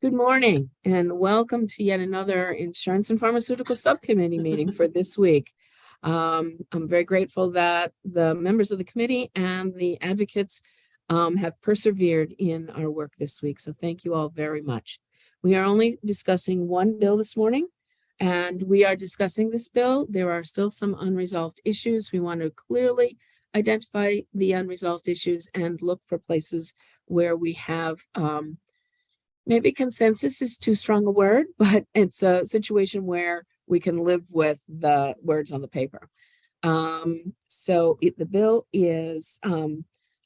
Good morning and welcome to yet another Insurance and Pharmaceuticals Subcommittee meeting for this week. I'm very grateful that the members of the committee and the advocates have persevered in our work this week. So thank you all very much. We are only discussing one bill this morning, and we are discussing this bill. There are still some unresolved issues. We want to clearly identify the unresolved issues and look for places where we have maybe consensus is too strong a word, but it's a situation where we can live with the words on the paper. The bill is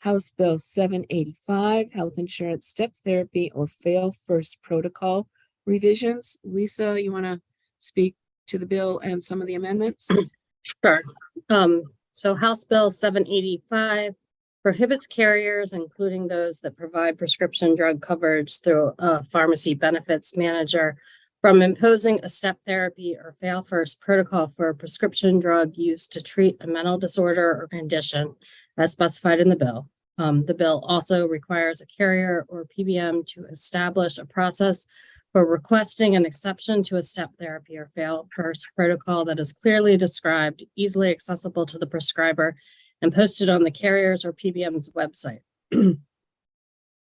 House Bill 785, Health Insurance Step Therapy or Fail First Protocol revisions. Lisa, you want to speak to the bill and some of the amendments? Sure. So House Bill 785 prohibits carriers, including those that provide prescription drug coverage through a pharmacy benefits manager, from imposing a step therapy or fail first protocol for a prescription drug used to treat a mental disorder or condition as specified in the bill. The bill also requires a carrier or PBM to establish a process for requesting an exception to a step therapy or fail first protocol that is clearly described, easily accessible to the prescriber, and posted on the carrier's or PBM's website.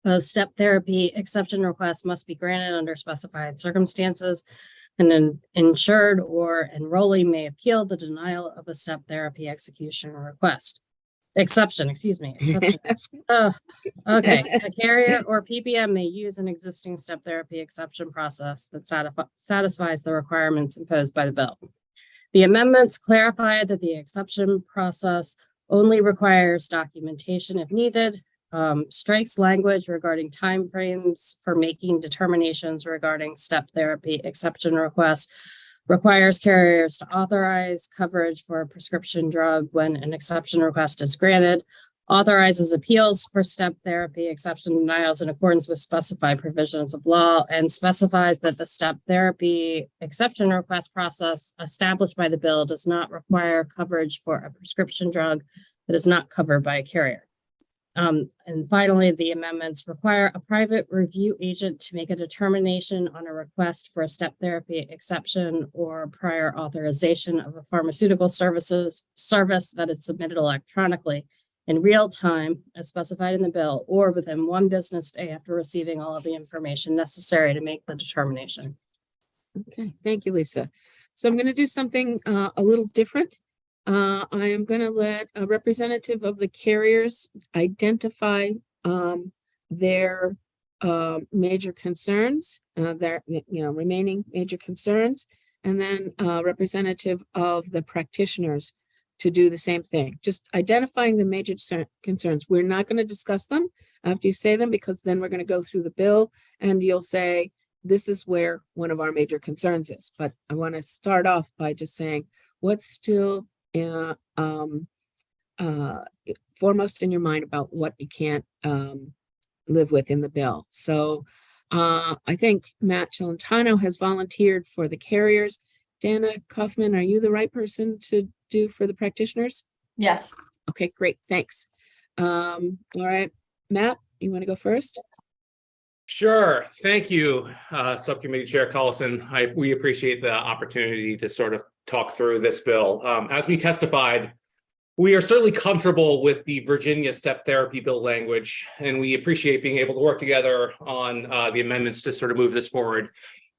A step therapy exception request must be granted under specified circumstances, and an insured or enrollee may appeal the denial of a step therapy exception. Okay. A carrier or PBM may use an existing step therapy exception process that satisfies the requirements imposed by the bill. The amendments clarify that the exception process only requires documentation if needed, strikes language regarding timeframes for making determinations regarding step therapy exception requests, requires carriers to authorize coverage for a prescription drug when an exception request is granted, authorizes appeals for step therapy exception denials in accordance with specified provisions of law, and specifies that the step therapy exception request process established by the bill does not require coverage for a prescription drug that is not covered by a carrier. And finally, the amendments require a private review agent to make a determination on a request for a step therapy exception or prior authorization of a pharmaceutical service that is submitted electronically in real time as specified in the bill, or within 1 business day after receiving all of the information necessary to make the determination. Okay, thank you, Lisa. So I'm going to do something a little different. I am going to let a representative of the carriers identify their major concerns, their remaining major concerns, and then a representative of the practitioners to do the same thing, just identifying the major concerns. We're not going to discuss them after you say them, because then we're going to go through the bill and you'll say, this is where one of our major concerns is. But I want to start off by just saying what's still foremost in your mind about what you can't live with in the bill. So I think Matt Celentano has volunteered for the carriers. Dana Kaufman, are you the right person to do for the practitioners? Yes. Okay, great. Thanks. All right, Matt, you want to go first? Sure. Thank you, Subcommittee Chair Collison. We appreciate the opportunity to sort of talk through this bill. As we testified, we are certainly comfortable with the Virginia step therapy bill language, and we appreciate being able to work together on the amendments to sort of move this forward.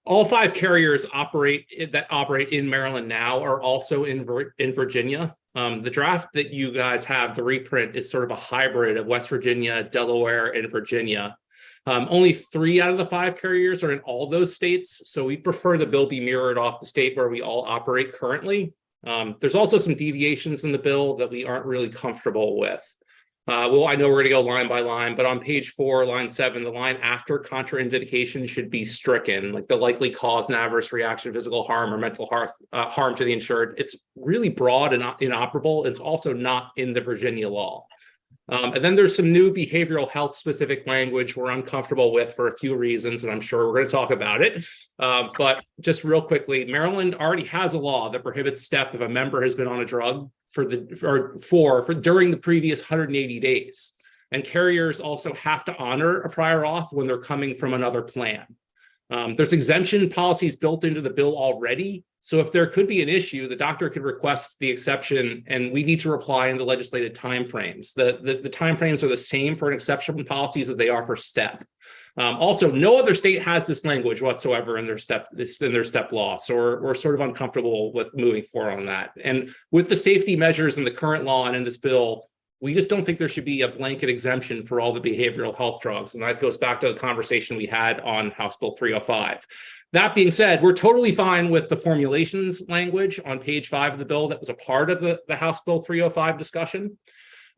All 5 carriers that operate in Maryland now are also in Virginia. The draft that you guys have, the reprint, is sort of a hybrid of West Virginia, Delaware, and Virginia. Only 3 out of the 5 carriers are in all those states, so we prefer the bill be mirrored off the state where we all operate currently. There's also some deviations in the bill that we aren't really comfortable with. Well, I know we're going to go line by line, but on page 4, line 7, the line after contraindication should be stricken, like the likely cause and adverse reaction, physical harm or mental harm to the insured. It's really broad and inoperable. It's also not in the Virginia law. And then there's some new behavioral health specific language we're uncomfortable with for a few reasons, and I'm sure we're going to talk about it. But just real quickly, Maryland already has a law that prohibits step if a member has been on a drug during the previous 180 days. And carriers also have to honor a prior auth when they're coming from another plan. There's exemption policies built into the bill already. So if there could be an issue, the doctor could request the exception, and we need to reply in the legislated timeframes. The timeframes are the same for an exception policies as they are for STEP. Also, no other state has this language whatsoever in their step law. So we're sort of uncomfortable with moving forward on that. And with the safety measures in the current law and in this bill, we just don't think there should be a blanket exemption for all the behavioral health drugs. And that goes back to the conversation we had on House Bill 305. That being said, we're totally fine with the formulations language on page 5 of the bill that was a part of the House Bill 305 discussion.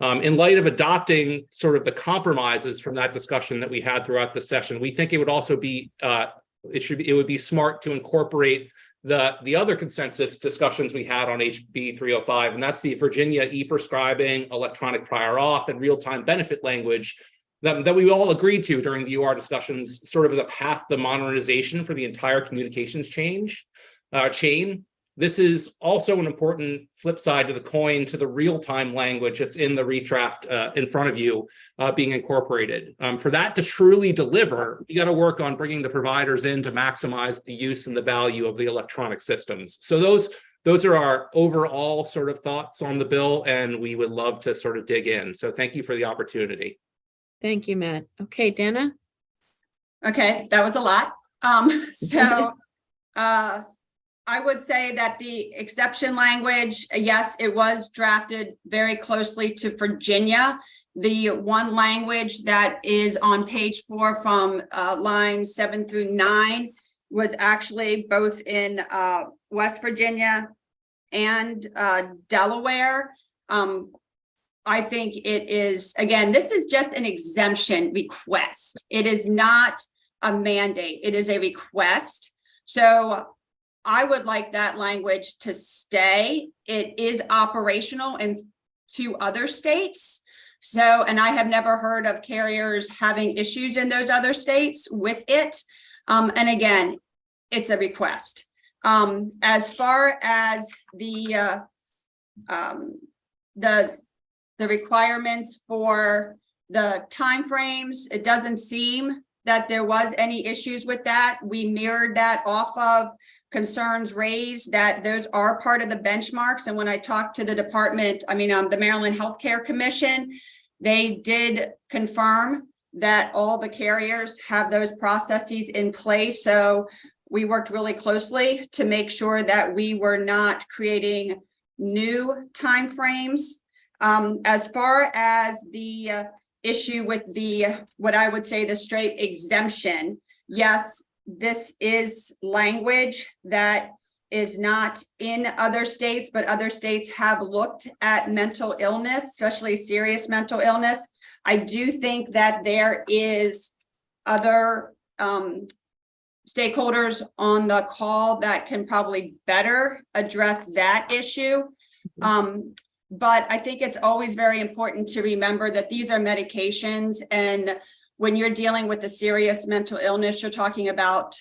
In light of adopting sort of the compromises from that discussion that we had throughout the session, we think it would also be it would be smart to incorporate the other consensus discussions we had on HB 305, and that's the Virginia e-prescribing, electronic prior auth, and real-time benefit language that we all agreed to during the UR discussions, sort of as a path to modernization for the entire communications chain. This is also an important flip side to the coin to the real-time language that's in the redraft in front of you being incorporated. For that to truly deliver, we got to work on bringing the providers in to maximize the use and the value of the electronic systems. So those are our overall sort of thoughts on the bill, and we would love to sort of dig in. So thank you for the opportunity. Thank you, Matt. Okay, Dana? Okay, that was a lot. I would say that the exception language, yes, it was drafted very closely to Virginia. The one language that is on page 4 from lines 7 through 9 was actually both in West Virginia and Delaware. I think it is, again, this is just an exemption request. It is not a mandate. It is a request. So I would like that language to stay. It is operational in 2 other states. So, and I have never heard of carriers having issues in those other states with it. And again, it's a request. As far as the requirements for the timeframes, it doesn't seem that there was any issues with that. We mirrored that off of concerns raised that those are part of the benchmarks. And when I talked to the department, the Maryland Healthcare Commission, they did confirm that all the carriers have those processes in place. So we worked really closely to make sure that we were not creating new timeframes. As far as the issue with what I would say the straight exemption, yes, this is language that is not in other states, but other states have looked at mental illness, especially serious mental illness. I do think that there is other stakeholders on the call that can probably better address that issue. But I think it's always very important to remember that these are medications, and when you're dealing with a serious mental illness, you're talking about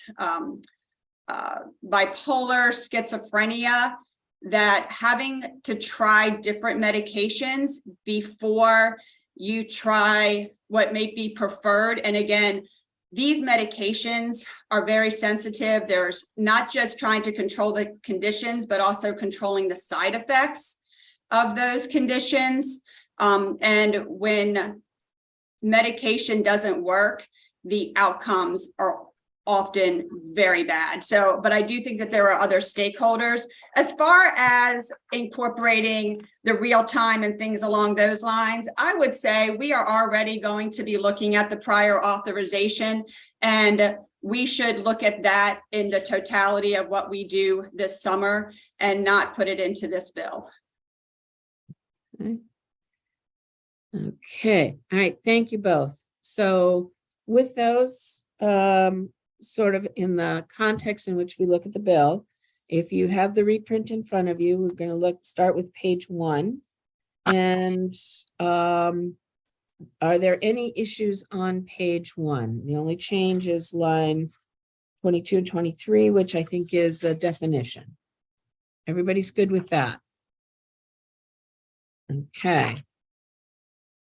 bipolar, schizophrenia, that having to try different medications before you try what may be preferred. And again, these medications are very sensitive. There's not just trying to control the conditions, but also controlling the side effects of those conditions. And when medication doesn't work, the outcomes are often very bad. So, but I do think that there are other stakeholders. As far as incorporating the real time and things along those lines, I would say we are already going to be looking at the prior authorization, and we should look at that in the totality of what we do this summer and not put it into this bill. Okay. All right. Thank you both. So with those sort of in the context in which we look at the bill, if you have the reprint in front of you, we're going to start with page 1. And are there any issues on page 1? The only change is line 22 and 23, which I think is a definition. Everybody's good with that? Okay.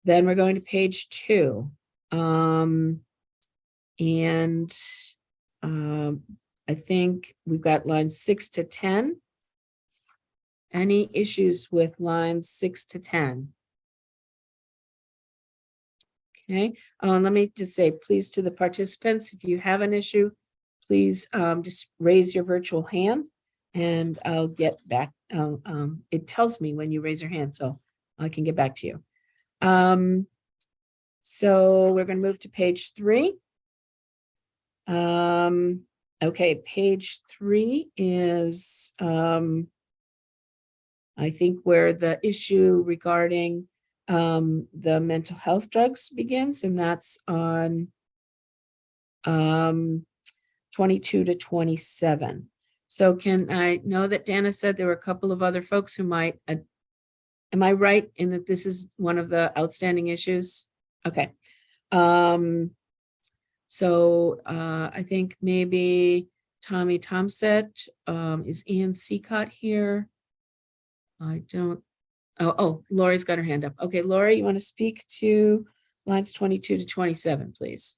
Then we're going to page 2. And I think we've got lines 6 to 10. Any issues with lines 6 to 10? Okay, let me just say, please, to the participants, if you have an issue, please just raise your virtual hand and I'll get back. It tells me when you raise your hand, so I can get back to you. So we're going to move to page 3. Okay, page 3 is, I think, where the issue regarding the mental health drugs begins, and that's on 22 to 27. So can I know that Dana said there were a couple of other folks who might, am I right in that this is one of the outstanding issues? Okay. So I think maybe Tommy Tomset, is Ian Seacott here? I don't, oh, Lori's got her hand up. Okay, Lori, you want to speak to lines 22 to 27, please?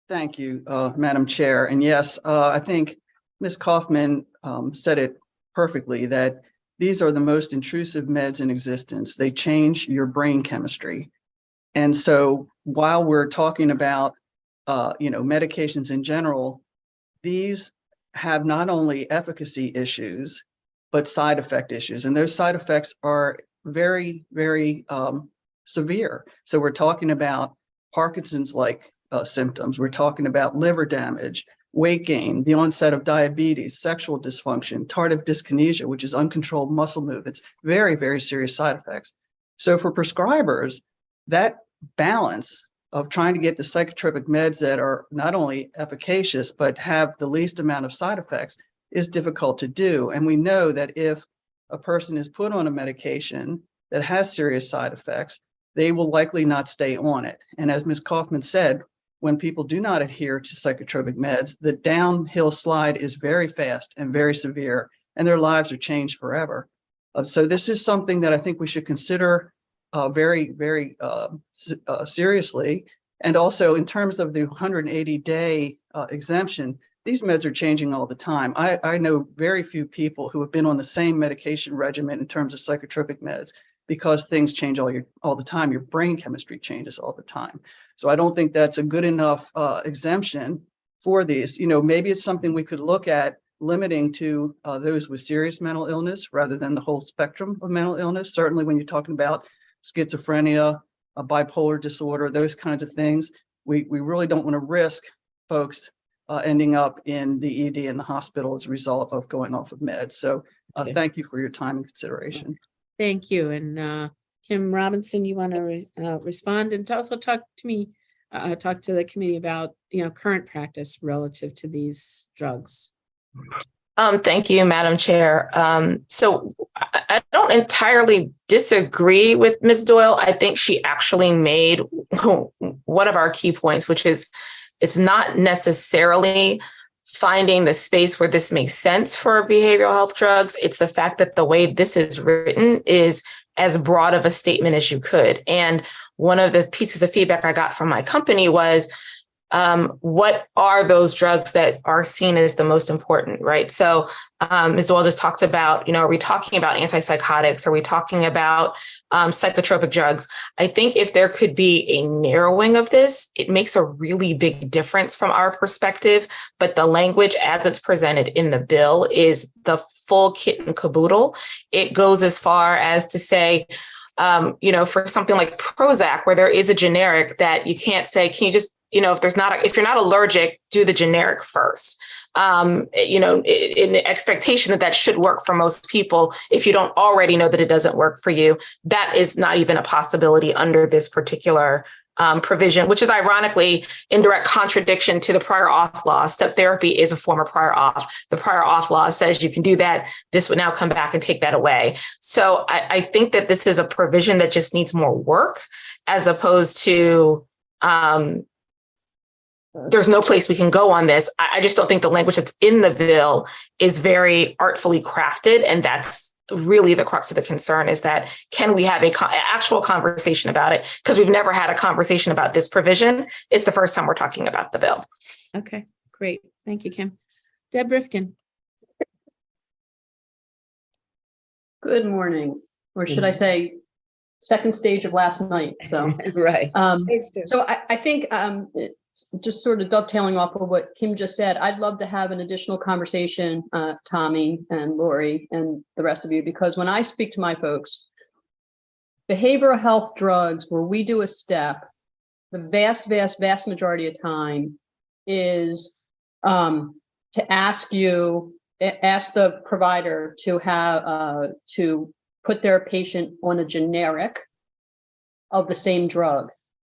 Thank you, Madam Chair. And yes, I think Ms. Kaufman said it perfectly, that these are the most intrusive meds in existence. They change your brain chemistry. And so while we're talking about, medications in general, these have not only efficacy issues, but side effect issues. And those side effects are very, very severe. So we're talking about Parkinson's-like symptoms. We're talking about liver damage, weight gain, the onset of diabetes, sexual dysfunction, tardive dyskinesia, which is uncontrolled muscle movements, very, very serious side effects. So for prescribers, that balance of trying to get the psychotropic meds that are not only efficacious, but have the least amount of side effects is difficult to do. And we know that if a person is put on a medication that has serious side effects, they will likely not stay on it. And as Ms. Kaufman said, when people do not adhere to psychotropic meds, the downhill slide is very fast and very severe, and their lives are changed forever. So this is something that I think we should consider very, very seriously. And also in terms of the 180-day exemption, these meds are changing all the time. I know very few people who have been on the same medication regimen in terms of psychotropic meds, because things change all the time. Your brain chemistry changes all the time. So I don't think that's a good enough exemption for these. Maybe it's something we could look at limiting to those with serious mental illness rather than the whole spectrum of mental illness. Certainly when you're talking about schizophrenia, a bipolar disorder, those kinds of things, we really don't want to risk folks ending up in the ED in the hospital as a result of going off of meds. So thank you for your time and consideration. Thank you. And Kim Robinson, you want to respond and to also talk to me, talk to the committee about, current practice relative to these drugs. Thank you, Madam Chair. So I don't entirely disagree with Ms. Doyle. I think she actually made one of our key points, which is it's not necessarily finding the space where this makes sense for behavioral health drugs. It's the fact that the way this is written is as broad of a statement as you could. And one of the pieces of feedback I got from my company was, what are those drugs that are seen as the most important, right? So Ms. Doyle just talked about, are we talking about antipsychotics? Are we talking about psychotropic drugs? I think if there could be a narrowing of this, it makes a really big difference from our perspective. But the language as it's presented in the bill is the full kit and caboodle. It goes as far as to say, for something like Prozac, where there is a generic that you can't say, can you just, if you're not allergic, do the generic first. In the expectation that should work for most people. If you don't already know that it doesn't work for you, that is not even a possibility under this particular provision, which is ironically in direct contradiction to the prior auth law. Step therapy is a form of prior auth. The prior auth law says you can do that. This would now come back and take that away. So I think that this is a provision that just needs more work, as opposed to there's no place we can go on this. I just don't think the language that's in the bill is very artfully crafted. And that's really the crux of the concern, is that can we have an actual conversation about it? Because we've never had a conversation about this provision. It's the first time we're talking about the bill. Okay, great. Thank you, Kim. Deb Rifkin. Good morning, or should I say, second stage of last night. So, Right. so I think it's just sort of dovetailing off of what Kim just said. I'd love to have an additional conversation, Tommy and Lori and the rest of you, because when I speak to my folks, behavioral health drugs, where we do a step, the vast majority of time is to ask the provider to have to put their patient on a generic of the same drug.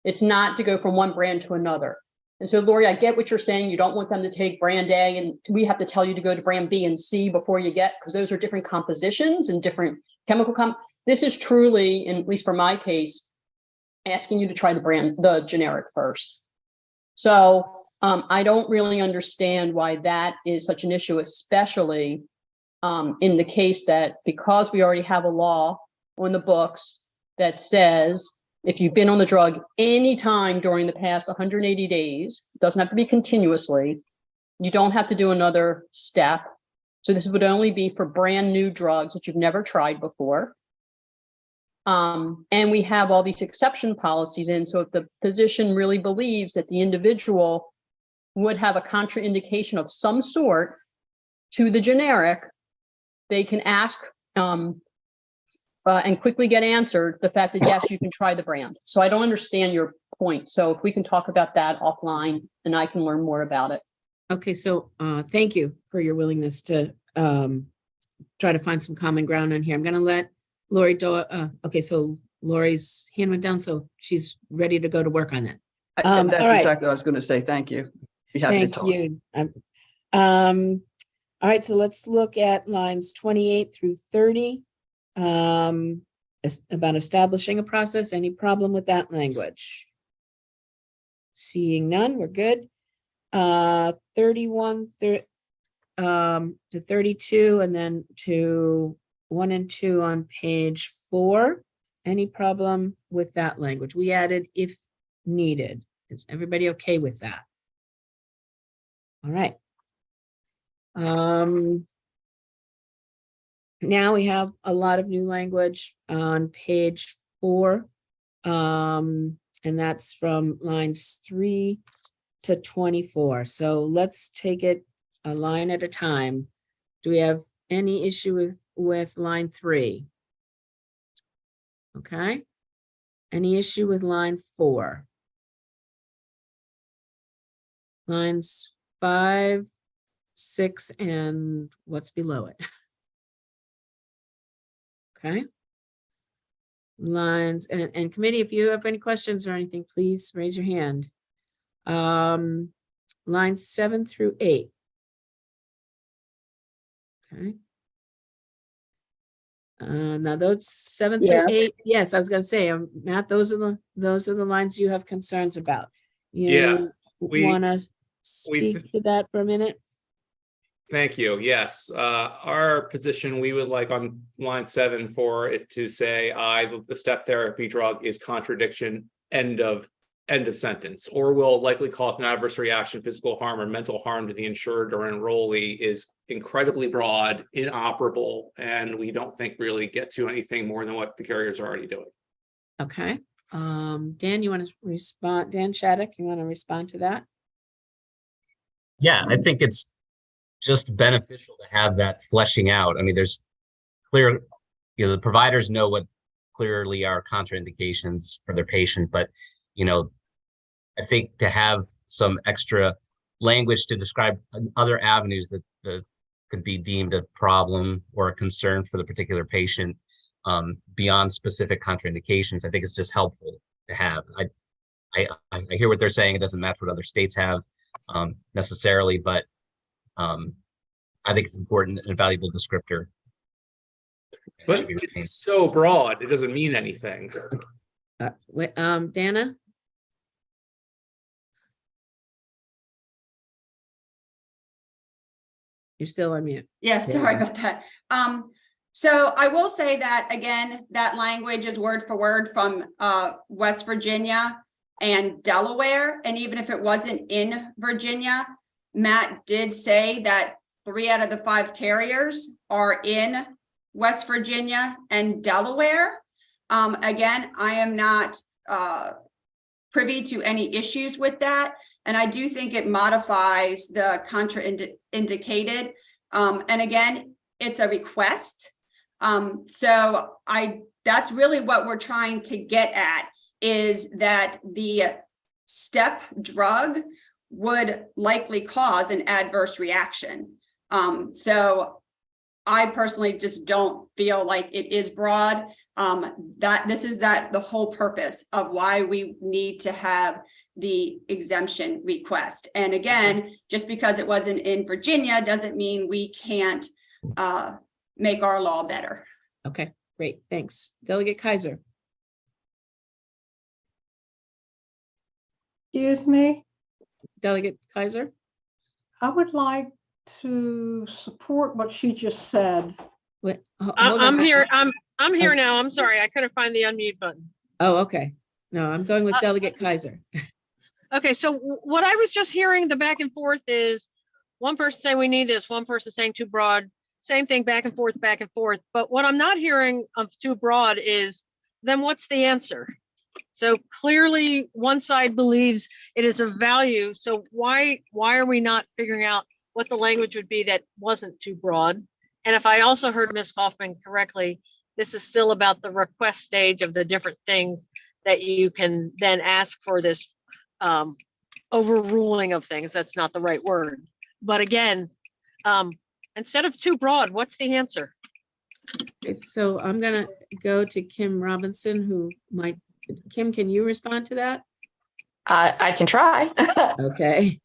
It's not to go from one brand to another. And so, Lori, I get what you're saying. You don't want them to take brand A, and we have to tell you to go to brand B and C before you get, because those are different compositions and different chemical This is truly, and at least for my case, asking you to try the generic first. So I don't really understand why that is such an issue, especially in the case that, because we already have a law on the books that says if you've been on the drug any time during the past 180 days, it doesn't have to be continuously, you don't have to do another step. So this would only be for brand new drugs that you've never tried before. And we have all these exception policies in. So if the physician really believes that the individual would have a contraindication of some sort to the generic, they can ask and quickly get answered the fact that, yes, you can try the brand. So I don't understand your point. So if we can talk about that offline and I can learn more about it. Okay, so thank you for your willingness to try to find some common ground on here. I'm going to let Lori okay, so Lori's hand went down, so she's ready to go to work on that. That's all right. exactly what I was going to say. Thank you. Be happy to Thank talk. you. All right, so let's look at lines 28 through 30 about establishing a process. Any problem with that language? Seeing none, we're good. 31 to 32, and then to 1 and 2 on page 4. Any problem with that language? We added if needed. Is everybody okay with that? All right. Now we have a lot of new language on page 4. And that's from lines 3 to 24. So let's take it a line at a time. Do we have any issue with line 3? Okay. Any issue with line 4? Lines 5, 6, and what's below it? Okay. Lines and committee, if you have any questions or anything, please raise your hand. Lines 7 through 8. Okay. Now those 7 through 8. Yes, I was going to say, Matt, those are the lines you have concerns about. You want to speak to that for a minute? Thank you. Yes. Our position, we would like on line 7 for it to say, the step therapy drug is contradiction, end of sentence, or will likely cause an adverse reaction, physical harm, or mental harm to the insured or enrollee, is incredibly broad, inoperable, and we don't think really get to anything more than what the carriers are already doing. Okay. Dan, you want to respond? Dan Shattuck, you want to respond to that? Yeah, I think it's just beneficial to have that fleshing out. I mean, there's clear, the providers know what clearly are contraindications for their patient, but, I think to have some extra language to describe other avenues that could be deemed a problem or a concern for the particular patient beyond specific contraindications, I think it's just helpful to have. I hear what they're saying. It doesn't match what other states have necessarily, but I think it's important and a valuable descriptor. But it's so broad, it doesn't mean anything. Dana? You're still on mute. Yeah, sorry about that. So I will say that, again, that language is word for word from West Virginia and Delaware. And even if it wasn't in Virginia, Matt did say that 3 out of the 5 carriers are in West Virginia and Delaware. Again, I am not privy to any issues with that. And I do think it modifies the contraindicated. And again, it's a request. So that's really what we're trying to get at, is that the step drug would likely cause an adverse reaction. So I personally just don't feel like it is broad. This is the whole purpose of why we need to have the exemption request. And again, just because it wasn't in Virginia doesn't mean we can't make our law better. Okay, great, thanks. Delegate Kaiser. Excuse me, Delegate Kaiser. I would like to support what she just said. Wait, hold I'm on. here. I'm here Okay. now. I'm sorry. I couldn't find the unmute button. Oh, okay. No, I'm going with Delegate Kaiser. Okay, so what I was just hearing the back and forth is one person saying we need this, one person saying too broad, same thing, back and forth, back and forth. But what I'm not hearing of too broad is, then what's the answer? So clearly one side believes it is of value. So why are we not figuring out what the language would be that wasn't too broad? And if I also heard Ms. Kaufman correctly, this is still about the request stage of the different things that you can then ask for this overruling of things. That's not the right word. But again, instead of too broad, what's the answer? Okay, so I'm gonna go to Kim Robinson, who might, Kim, can you respond to that? I can try. Okay.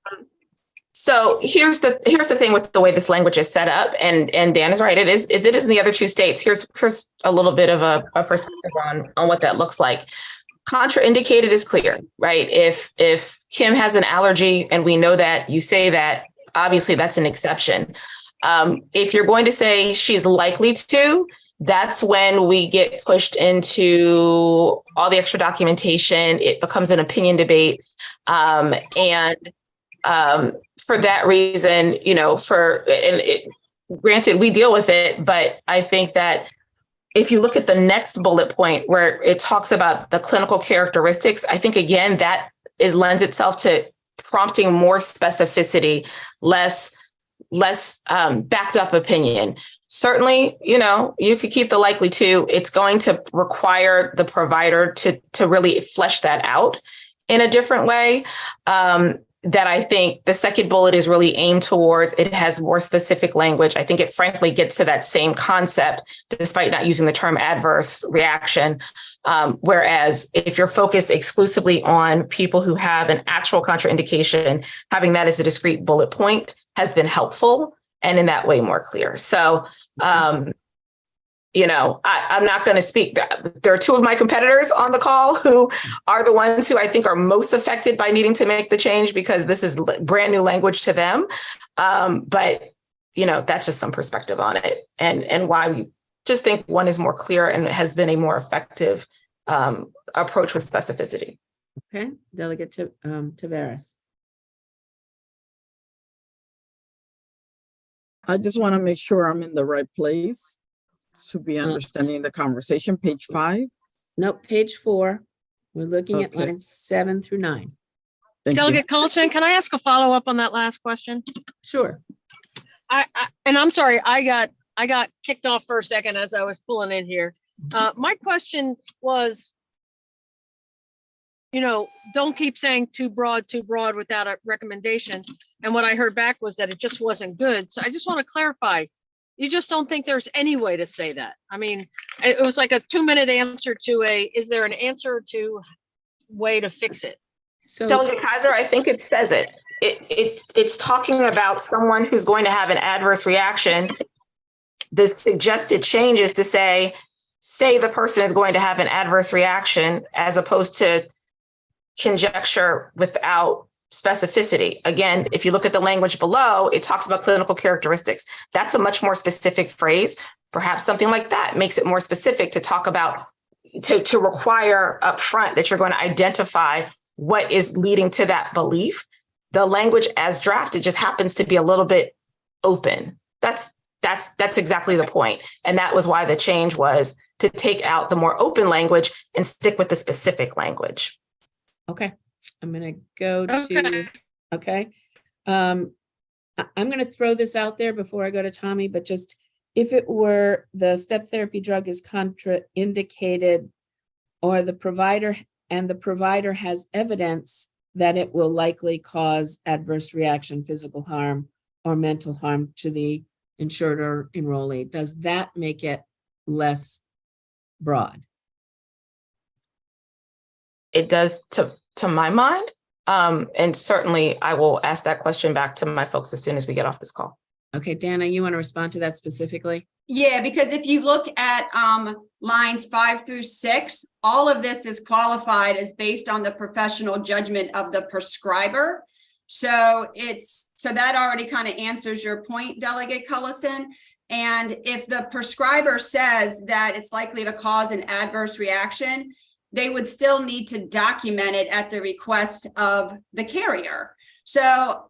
So here's the thing with the way this language is set up, and Dan is right. It is in the other 2 states. Here's a little bit of a perspective on what that looks like. Contraindicated is clear, right? If Kim has an allergy and we know that, you say that, obviously that's an exception. If you're going to say she's likely to, that's when we get pushed into all the extra documentation. It becomes an opinion debate. For that reason, granted, we deal with it, but I think that if you look at the next bullet point where it talks about the clinical characteristics, I think, again, that lends itself to prompting more specificity, less backed up opinion. Certainly, you could keep the likely to. It's going to require the provider to really flesh that out in a different way. That I think the second bullet is really aimed towards. It has more specific language. I think it frankly gets to that same concept, despite not using the term adverse reaction. Whereas if you're focused exclusively on people who have an actual contraindication, having that as a discrete bullet point has been helpful and in that way more clear. So, I'm not going to speak. There are 2 of my competitors on the call who are the ones who I think are most affected by needing to make the change, because this is brand new language to them. But that's just some perspective on it, and why we just think one is more clear and has been a more effective approach with specificity. Okay, Delegate Tavares. I just want to make sure I'm in the right place to be understanding the conversation. Page 5. Nope, page 4. We're looking at Okay. lines 7 through 9. Thank you. Delegate Collison, can I ask a follow-up on that last question? Sure. And I'm sorry, I got kicked off for a second as I was pulling in here. My question was, don't keep saying too broad without a recommendation. And what I heard back was that it just wasn't good. So I just want to clarify. You just don't think there's any way to say that? I mean, it was like a 2-minute answer to is there an answer to way to fix it? So Delegate Kaiser, I think it says it. It's talking about someone who's going to have an adverse reaction. The suggested change is to say the person is going to have an adverse reaction, as opposed to conjecture without specificity. Again, if you look at the language below, it talks about clinical characteristics. That's a much more specific phrase. Perhaps something like that makes it more specific to talk about, to require upfront that you're going to identify what is leading to that belief. the language as drafted just happens to be a little bit open. That's exactly the point. And that was why the change was to take out the more open language and stick with the specific language. Okay, I'm gonna go Okay. to, okay. I'm gonna throw this out there before I go to Tommy, but just if it were the step therapy drug is contraindicated, or the provider has evidence that it will likely cause adverse reaction, physical harm, or mental harm to the insured or enrollee, does that make it less broad? It does to my mind. And certainly I will ask that question back to my folks as soon as we get off this call. Okay, Dana, you want to respond to that specifically? Yeah, because if you look at lines 5 through 6, all of this is qualified as based on the professional judgment of the prescriber. So that already kind of answers your point, Delegate Cullison. And if the prescriber says that it's likely to cause an adverse reaction, they would still need to document it at the request of the carrier. So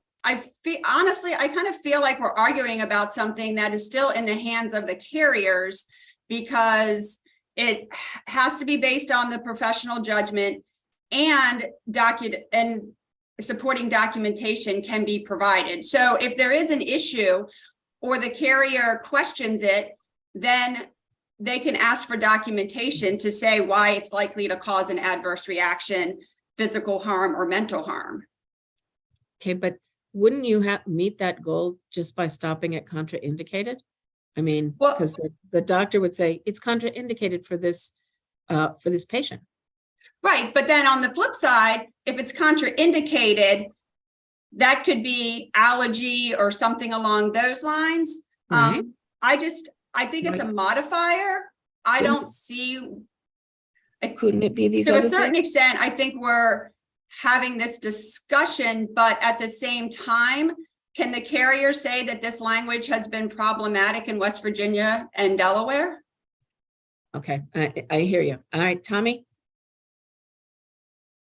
honestly, I kind of feel like we're arguing about something that is still in the hands of the carriers, because it has to be based on the professional judgment, and supporting documentation can be provided. So if there is an issue or the carrier questions it, then they can ask for documentation to say why it's likely to cause an adverse reaction, physical harm, or mental harm. Okay, but wouldn't you meet that goal just by stopping at contraindicated? I mean, Well- because the doctor would say it's contraindicated for this patient. Right, but then on the flip side, if it's contraindicated, that could be allergy or something along those lines. Right. I think it's a modifier. I don't see. Couldn't it be these To a other certain things? extent, I think we're having this discussion, but at the same time, can the carrier say that this language has been problematic in West Virginia and Delaware? Okay, I hear you. All right, Tommy,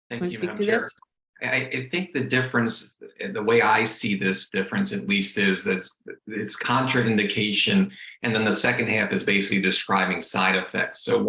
Thank want to you, speak Madam to Chair. this? I think the difference, the way I see this difference at least, is that it's contraindication, and then the second half is basically describing side effects. So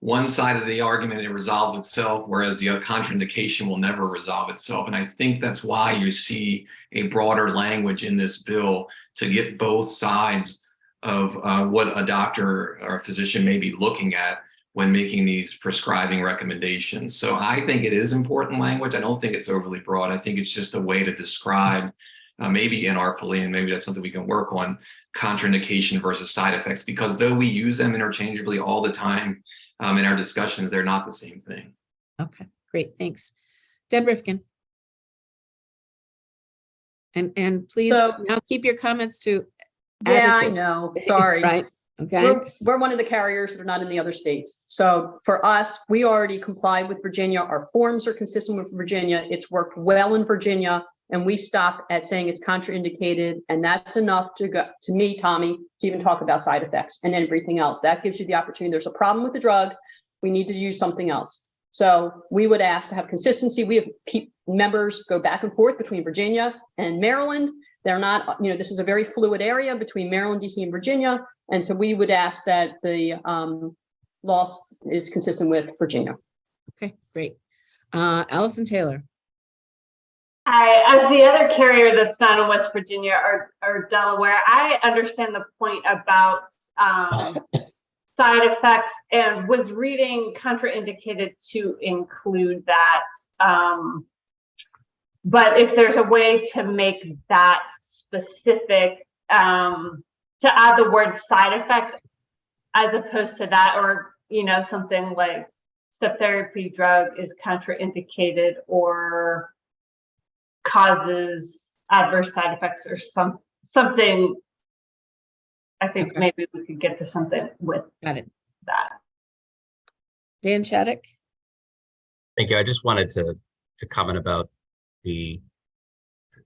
one side of the argument, it resolves itself, whereas the other contraindication will never resolve itself. And I think that's why you see a broader language in this bill to get both sides of what a doctor or a physician may be looking at when making these prescribing recommendations. So I think it is important language. I don't think it's overly broad. I think it's just a way to describe, maybe inartfully, and maybe that's something we can work on, contraindication versus side effects, because though we use them interchangeably all the time in our discussions, they're not the same thing. Okay, great, thanks. Deb Rifkin. And please So- now keep your comments to Yeah, I additive, know. Sorry. right? Okay, We're one of the carriers that are not in the other states. So for us, we already comply with Virginia. Our forms are consistent with Virginia. It's worked well in Virginia. And we stop at saying it's contraindicated. And that's enough to go to me, Tommy, to even talk about side effects and everything else. That gives you the opportunity. There's a problem with the drug. We need to use something else. So we would ask to have consistency. We have members go back and forth between Virginia and Maryland. They're not, this is a very fluid area between Maryland, DC, and Virginia. And so we would ask that the loss is consistent with Virginia. okay, great. Allison Taylor. Hi, as the other carrier that's not in West Virginia or Delaware, I understand the point about side effects and was reading contraindicated to include that. But if there's a way to make that specific, to add the word side effect as opposed to that, or, something like step therapy drug is contraindicated or causes adverse side effects or something. I think Okay. maybe we could get to something with Got it. that. Dan Chaddick. Thank you. I just wanted to comment about the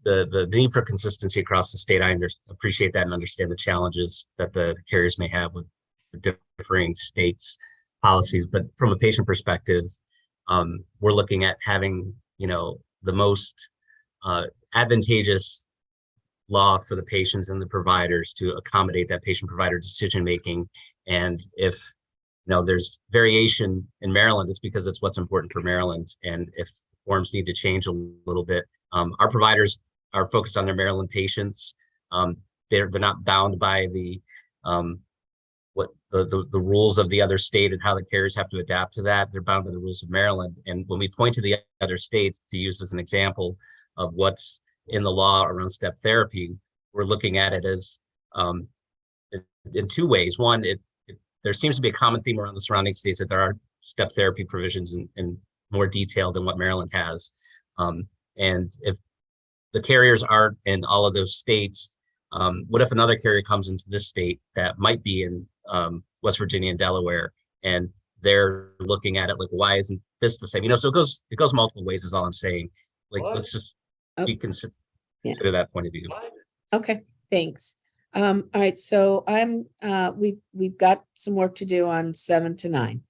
need for consistency across the state. I appreciate that and understand the challenges that the carriers may have with the differing states' policies. But from a patient perspective, we're looking at having, the most advantageous law for the patients and the providers to accommodate that patient-provider decision-making. And if there's variation in Maryland, it's because it's what's important for Maryland. And if forms need to change a little bit, our providers are focused on their Maryland patients. They're not bound by the rules of the other state and how the carriers have to adapt to that. They're bound by the rules of Maryland. And when we point to the other states to use as an example of what's in the law around step therapy, we're looking at it as in two ways. One, there seems to be a common theme around the surrounding states that there are step therapy provisions in more detail than what Maryland has. And if the carriers aren't in all of those states, what if another carrier comes into this state that might be in West Virginia and Delaware, and they're looking at it like, why isn't this the same? So it goes multiple ways is all I'm saying. Like, let's just consider that point of view. Okay, thanks. All right, so we've got some work to do on 7 to 9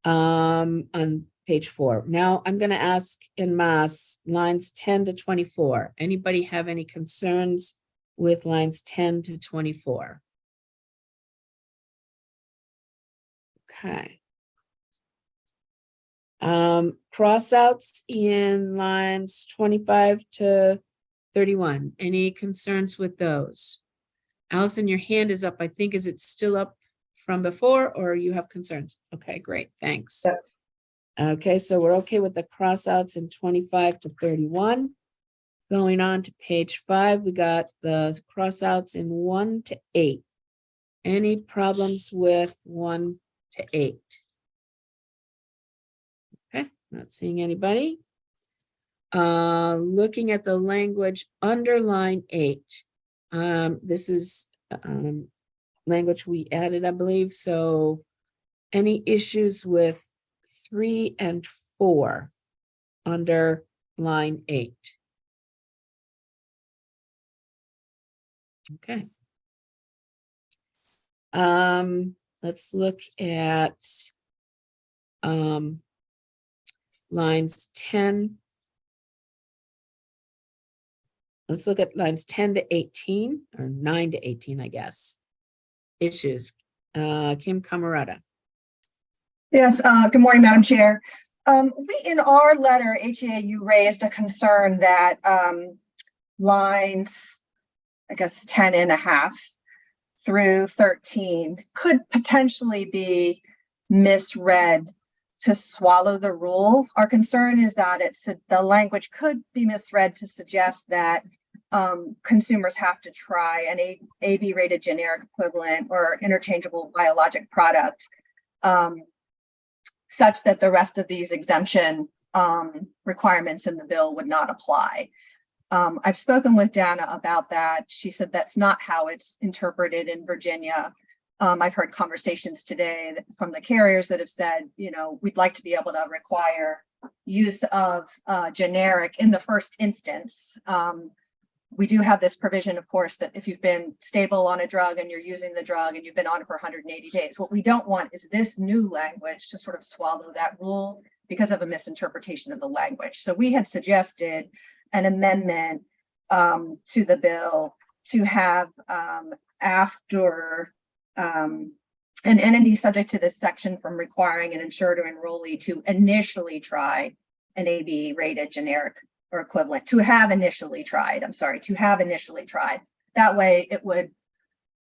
on page 4. Now I'm going to ask en masse lines 10 to 24. Anybody have any concerns with lines 10 to 24? Okay. Crossouts in lines 25 to 31. Any concerns with those? Allison, your hand is up. I think, is it still up from before, or you have concerns? Okay, great. Thanks. Yep. Okay, so we're okay with the crossouts in 25 to 31. Going on to page 5, we got the crossouts in 1 to 8. Any problems with 1 to 8? Okay, not seeing anybody. Looking at the language under line 8. This is language we added, I believe. So any issues with 3 and 4 under line 8? Okay. Let's look at lines 10. Let's look at lines 10 to 18, or 9 to 18, I guess. Issues. Kim Camerata. Yes, good morning, Madam Chair. In our letter, HAU raised a concern that lines, I guess, 10 and a half through 13 could potentially be misread to swallow the rule. Our concern is that the language could be misread to suggest that consumers have to try an AB rated generic equivalent or interchangeable biologic product, such that the rest of these exemption requirements in the bill would not apply. I've spoken with Dana about that. She said that's not how it's interpreted in Virginia. I've heard conversations today from the carriers that have said, we'd like to be able to require use of generic in the first instance. We do have this provision, of course, that if you've been stable on a drug and you're using the drug and you've been on it for 180 days, what we don't want is this new language to sort of swallow that rule because of a misinterpretation of the language. So we had suggested an amendment to the bill to have after an entity subject to this section from requiring an insured or enrollee to initially try an AB rated generic or equivalent, to have initially tried. That way it would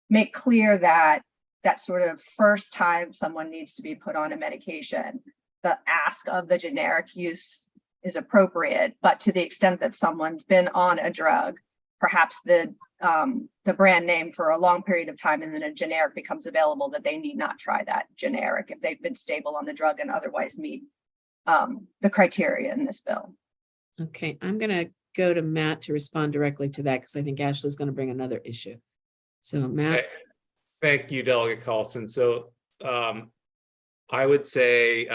make clear that that sort of first time someone needs to be put on a medication, the ask of the generic use is appropriate, but to the extent that someone's been on a drug, perhaps the brand name for a long period of time, and then a generic becomes available, that they need not try that generic if they've been stable on the drug and otherwise meet the criteria in this bill. Okay, I'm going to go to Matt to respond directly to that because I think Ashley's going to bring another issue. So Matt. Thank you, Delegate Carlson. So I would say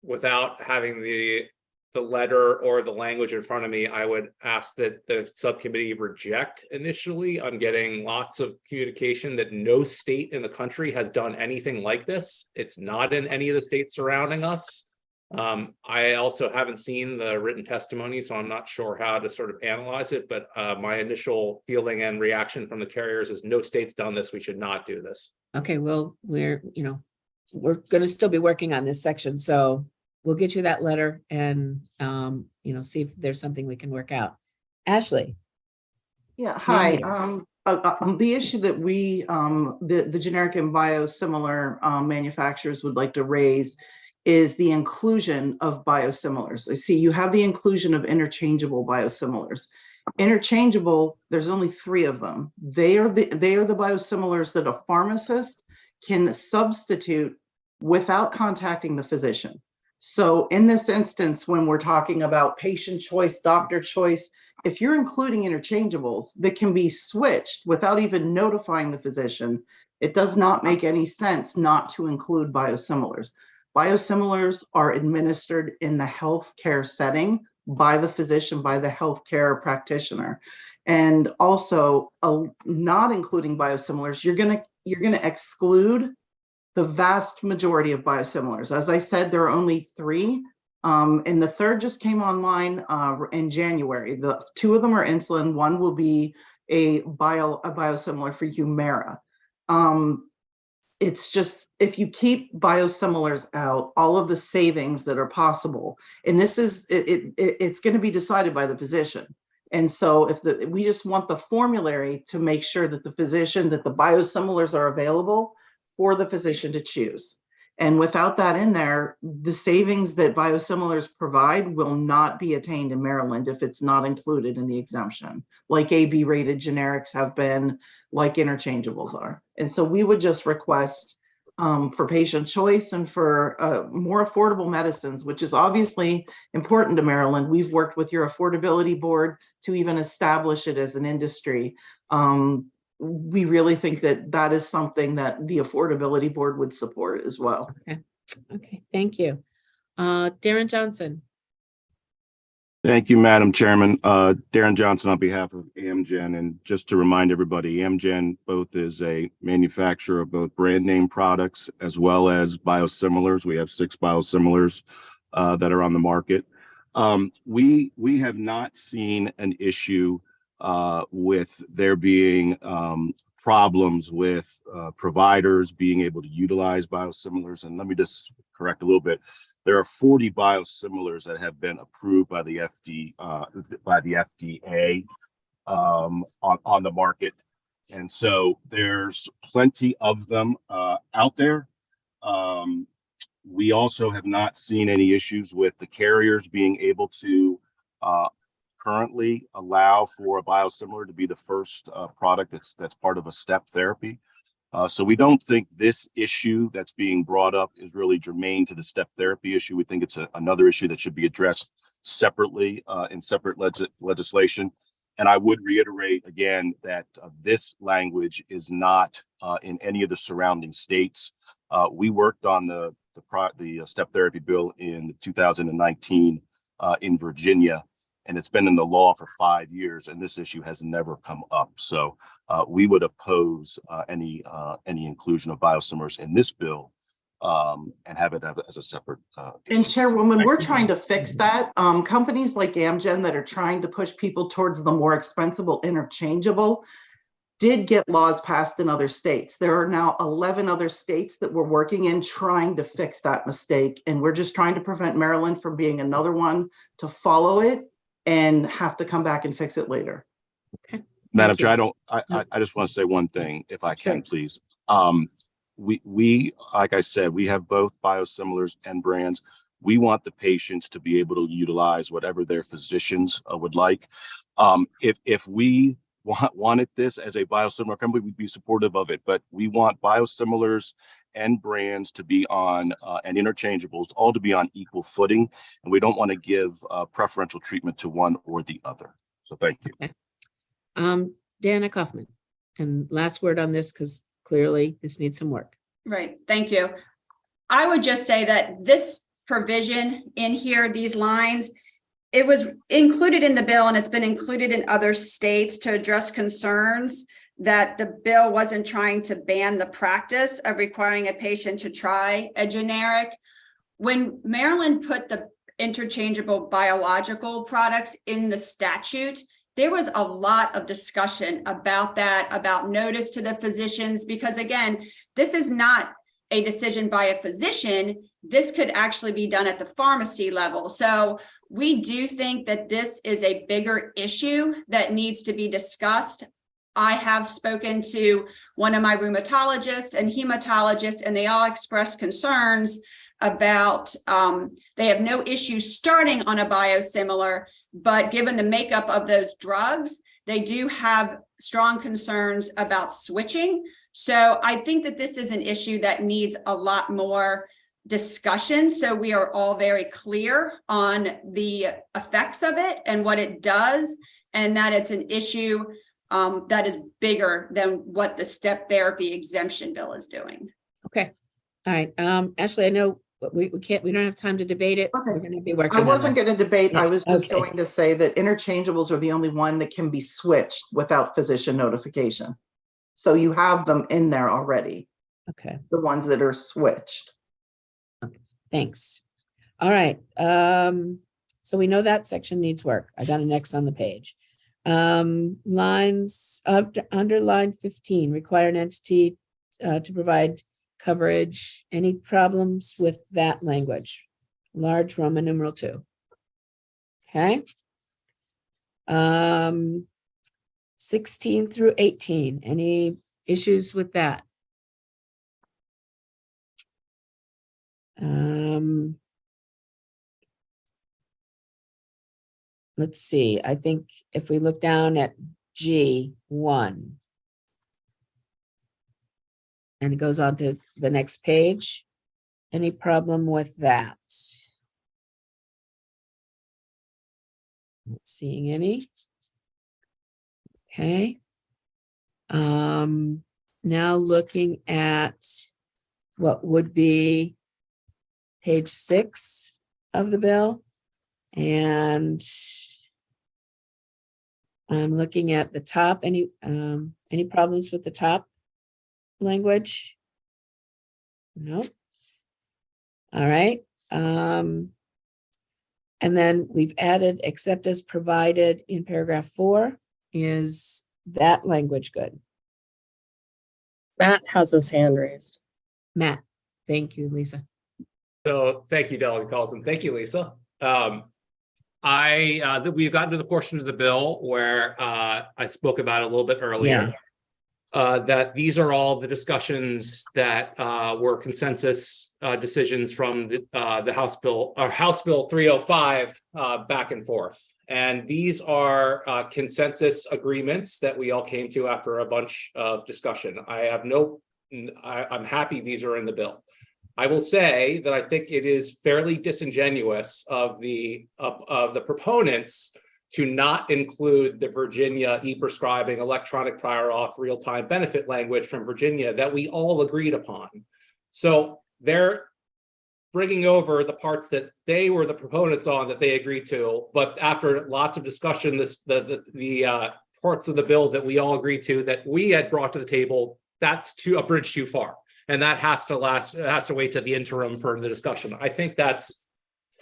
without having the letter or the language in front of me, I would ask that the subcommittee reject initially. I'm getting lots of communication that no state in the country has done anything like this. It's not in any of the states surrounding us. I also haven't seen the written testimony, so I'm not sure how to sort of analyze it, but my initial feeling and reaction from the carriers is no state's done this, we should not do this. Okay, well, we're going to still be working on this section, so we'll get you that letter and, see if there's something we can work out. Ashley. Yeah, hi. Mayor. The issue that we, the generic and biosimilar manufacturers would like to raise is the inclusion of biosimilars. I see you have the inclusion of interchangeable biosimilars. Interchangeable, there's only 3 of them. They are the biosimilars that a pharmacist can substitute without contacting the physician. So in this instance, when we're talking about patient choice, doctor choice, if you're including interchangeables that can be switched without even notifying the physician, it does not make any sense not to include biosimilars. Biosimilars are administered in the healthcare setting by the physician, by the healthcare practitioner. And also not including biosimilars, you're going to exclude the vast majority of biosimilars. As I said, there are only 3. And the 3rd just came online in January. The 2 of them are insulin. One will be a biosimilar for Humira. It's just, if you keep biosimilars out, all of the savings that are possible, and this is, it's going to be decided by the physician. And so we just want the formulary to make sure that the biosimilars are available for the physician to choose. And without that in there, the savings that biosimilars provide will not be attained in Maryland if it's not included in the exemption, like AB rated generics have been, like interchangeables are. And so we would just request for patient choice and for more affordable medicines, which is obviously important to Maryland. We've worked with your affordability board to even establish it as an industry. We really think that that is something that the affordability board would support as well. Okay, thank you. Darren Johnson. Thank you, Madam Chairman. Darren Johnson on behalf of Amgen. And just to remind everybody, Amgen both is a manufacturer of both brand name products as well as biosimilars. We have 6 biosimilars that are on the market. We have not seen an issue with there being problems with providers being able to utilize biosimilars. And let me just correct a little bit. There are 40 biosimilars that have been approved by the FDA on the market. And so there's plenty of them out there. We also have not seen any issues with the carriers being able to currently allow for a biosimilar to be the first product that's part of a step therapy. So we don't think this issue that's being brought up is really germane to the step therapy issue. We think it's another issue that should be addressed separately in separate legislation. And I would reiterate again that this language is not in any of the surrounding states. We worked on the step therapy bill in 2019 in Virginia. And it's been in the law for 5 years, and this issue has never come up. So we would oppose any inclusion of biosimilars in this bill and have it as a separate issue. And Chairwoman, we're trying to fix that. Companies like Amgen that are trying to push people towards the more expensive interchangeable did get laws passed in other states. There are now 11 other states that we're working in trying to fix that mistake. And we're just trying to prevent Maryland from being another one to follow it and have to come back and fix it later. Okay. Madam Chair, I just want to say one thing, if I can, please. We, like I said, we have both biosimilars and brands. We want the patients to be able to utilize whatever their physicians would like. If we wanted this as a biosimilar company, we'd be supportive of it, but we want biosimilars and brands to be on and interchangeables all to be on equal footing, and we don't want to give preferential treatment to one or the other. So thank you. Okay. Dana Kaufman, and last word on this, because clearly this needs some work. Right, thank you. I would just say that this provision in here, these lines, it was included in the bill and it's been included in other states to address concerns that the bill wasn't trying to ban the practice of requiring a patient to try a generic. when Maryland put the interchangeable biological products in the statute, there was a lot of discussion about that, about notice to the physicians, because again, this is not a decision by a physician. This could actually be done at the pharmacy level. So we do think that this is a bigger issue that needs to be discussed. I have spoken to one of my rheumatologists and hematologists, and they all expressed concerns about, they have no issue starting on a biosimilar, but given the makeup of those drugs, they do have strong concerns about switching. So I think that this is an issue that needs a lot more discussion. So we are all very clear on the effects of it and what it does, and that it's an issue that is bigger than what the step therapy exemption bill is doing. Okay. All right. Ashley, I know we don't have time to debate it. Okay. We're going to be working I on wasn't this. going to debate. Yeah, I was just okay. going to say that interchangeables are the only one that can be switched without physician notification. So you have them in there already, Okay. the ones that are switched. Thanks. All right. So we know that section needs work. I got an X on the page. Lines under line 15, require an entity to provide coverage. Any problems with that language? Large Roman numeral 2. Okay. 16 through 18. Any issues with that? Let's see. I think if we look down at G1 and it goes on to the next page, any problem with that? Not seeing any. Okay. Now looking at what would be page 6 of the bill, and I'm looking at the top. Any problems with the top language? No. All right. And then we've added except as provided in paragraph 4. Is that language good? Matt has his hand raised. Matt, thank you, Lisa. So thank you, Delegate Collison. Thank you, Lisa. We've gotten to the portion of the bill where I spoke about it a little bit earlier. That these are all the discussions that were consensus decisions from the House Bill 305 back and forth. And these are consensus agreements that we all came to after a bunch of discussion. I'm happy these are in the bill. I will say that I think it is fairly disingenuous of the proponents to not include the Virginia e-prescribing electronic prior auth real-time benefit language from Virginia that we all agreed upon. So they're bringing over the parts that they were the proponents on that they agreed to, but after lots of discussion, the parts of the bill that we all agreed to that we had brought to the table, that's a bridge too far. And that has to wait to the interim for the discussion. I think that's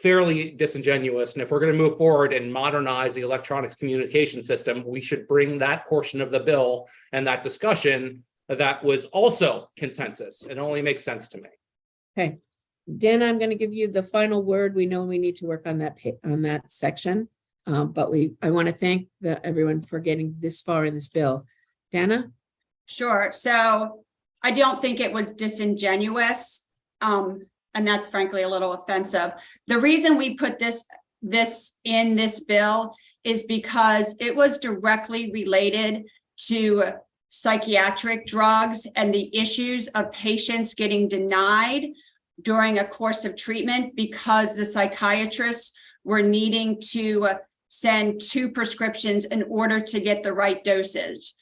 fairly disingenuous. And if we're going to move forward and modernize the electronics communication system, we should bring that portion of the bill and that discussion that was also consensus. It only makes sense to me. Okay. Dan, I'm going to give you the final word. We know we need to work on that section, but I want to thank everyone for getting this far in this bill. Dana? Sure. So I don't think it was disingenuous, and that's frankly a little offensive. The reason we put this in this bill is because it was directly related to psychiatric drugs and the issues of patients getting denied during a course of treatment because the psychiatrists were needing to send 2 prescriptions in order to get the right dosage.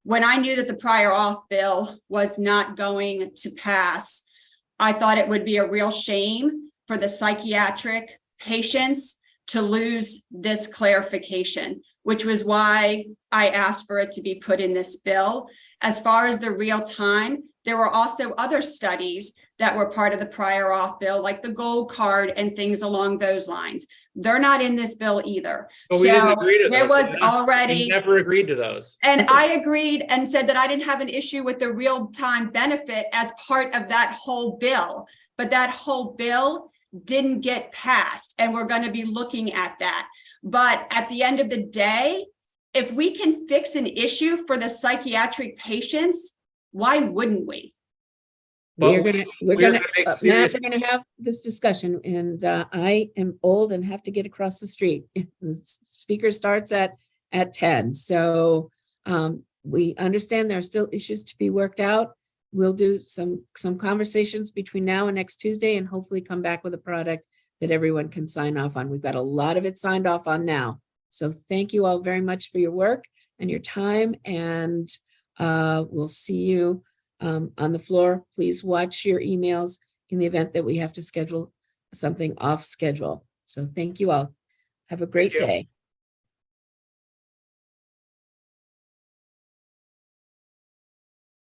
When I knew that the prior auth bill was not going to pass, I thought it would be a real shame for the psychiatric patients to lose this clarification, which was why I asked for it to be put in this bill. As far as the real time, there were also other studies that were part of the prior auth bill, like the gold card and things along those lines. They're not in this bill either. But we didn't agree to there those. was We already, never agreed to those. and I agreed and said that I didn't have an issue with the real-time benefit as part of that whole bill, but that whole bill didn't get passed, and we're going to be looking at that. But at the end of the day, if we can fix an issue for the psychiatric patients, why wouldn't we? We're gonna make Matt, serious- we're gonna have this discussion, and I am old and have to get across the street. The speaker starts at 10, so we understand there are still issues to be worked out. We'll do some conversations between now and next Tuesday, and hopefully come back with a product that everyone can sign off on. We've got a lot of it signed off on now. So thank you all very much for your work and your time, and we'll see you on the floor. Please watch your emails in the event that we have to schedule something off schedule. So thank you all. Have a great Thank you. day.